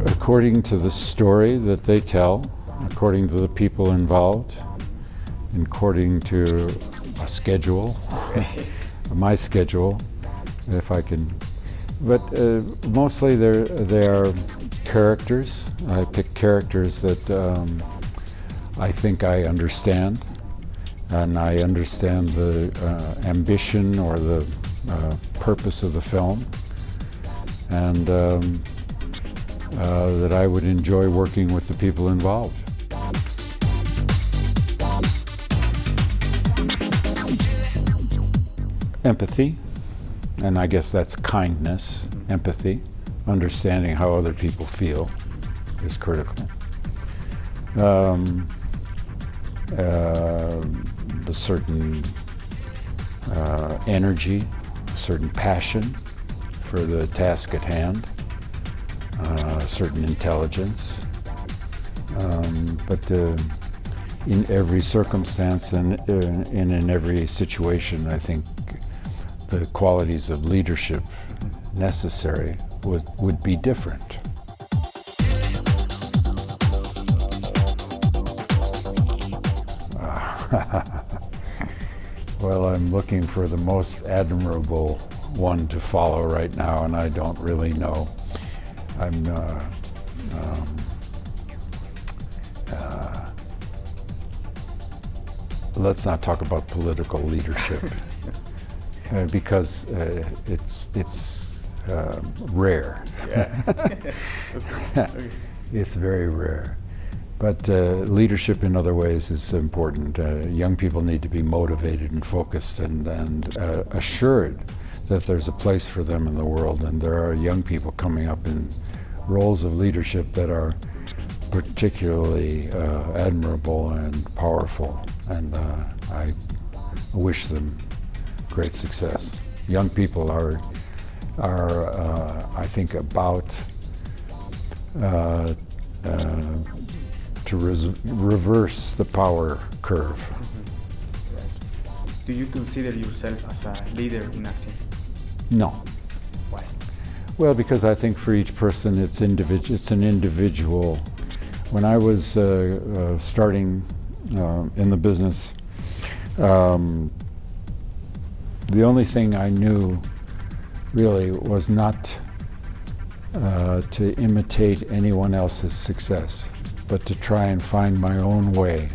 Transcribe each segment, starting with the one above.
According to the story that they tell, according to the people involved, according to a schedule, my schedule, if I can. But mostly they are characters. I pick characters that I think I understand, and I understand the ambition or the purpose of the film, and that I would enjoy working with the people involved. Empathy, and I guess that's kindness, empathy, understanding how other people feel is critical. A certain energy, a certain passion for the task at hand, a certain intelligence, but in every circumstance and in every situation, I think the qualities of leadership necessary would be different. Well, I'm looking for the most admirable one to follow right now, and I don't really know. Let's not talk about political leadership because it's rare. Yeah. Okay. It's very rare. But leadership in other ways is important. Young people need to be motivated and focused and assured that there's a place for them in the world, and there are young people coming up in roles of leadership that are particularly admirable and powerful, and I wish them great success. Young people are I think about to reverse the power curve. Mm-hmm. Right. Do you consider yourself as a leader in acting? No. Why? Well, because I think for each person it's an individual. When I was starting in the business, the only thing I knew really was not to imitate anyone else's success, but to try and find my own way,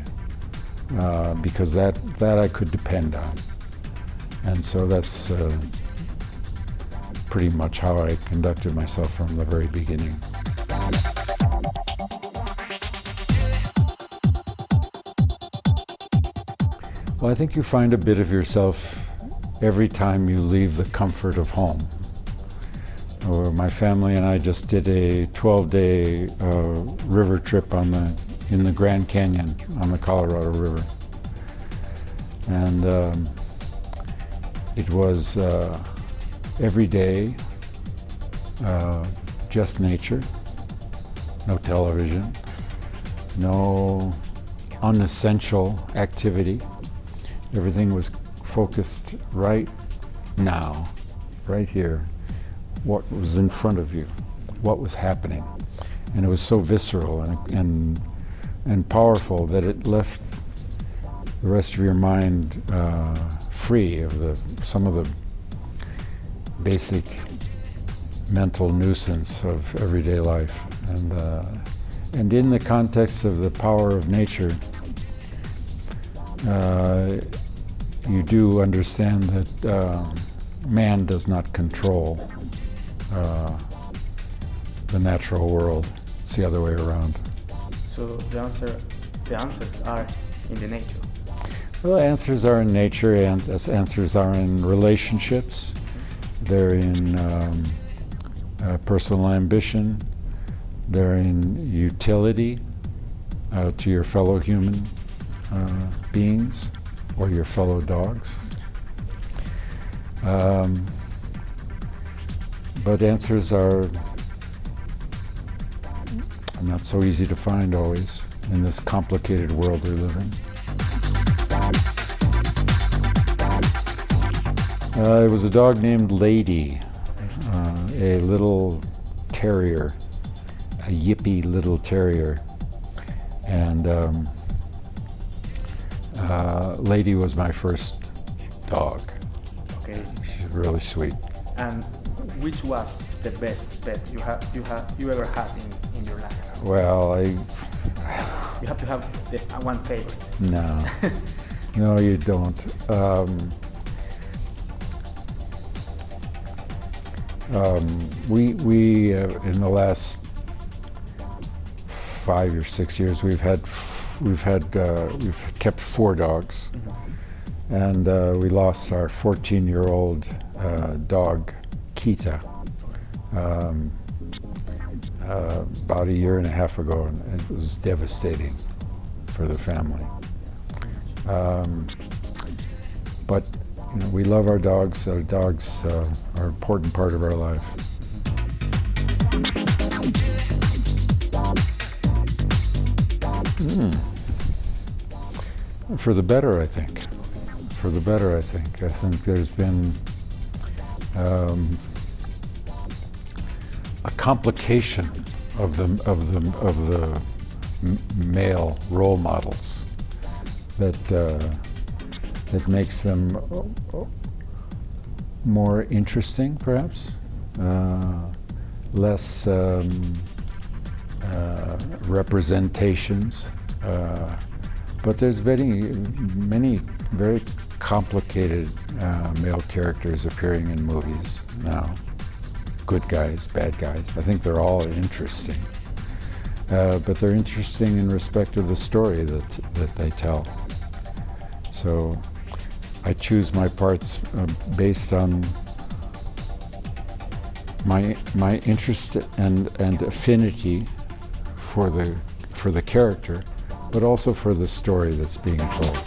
because that I could depend on. And so that's pretty much how I conducted myself from the very beginning. Well, I think you find a bit of yourself every time you leave the comfort of home. My family and I just did a 12-day river trip in the Grand Canyon on the Colorado River. And it was every day, just nature, no television, no unessential activity. Everything was focused right now, right here. What was in front of you, what was happening. And it was so visceral and powerful that it left the rest of your mind free of some of the basic mental nuisance of everyday life. And in the context of the power of nature, you do understand that man does not control the natural world. It's the other way around. So the answers are in the nature. Well, answers are in nature, and answers are in relationships. They're in personal ambition. They're in utility to your fellow human beings or your fellow dogs. But answers are not so easy to find always in this complicated world we live in. It was a dog named Lady, a little terrier, a yippy little terrier. And Lady was my first dog. Okay. She's really sweet. And which was the best pet you ever had in your life? Well, You have to have one favorite. no, no, you don't. We in the last 5 or 6 years we've kept 4 dogs, Mm-hmm. and we lost our 14-year-old dog Kita about 1.5 years ago, and it was devastating for the family. But you know, we love our dogs. Our dogs are an important part of our life. For the better, I think. For the better, I think. I think there's been a complication of the male role models that makes them more interesting, perhaps, less representations. But there's many very complicated male characters appearing in movies now. Good guys, bad guys. I think they're all interesting. But they're interesting in respect to the story that they tell. So I choose my parts based on my interest and affinity for the character, but also for the story that's being told.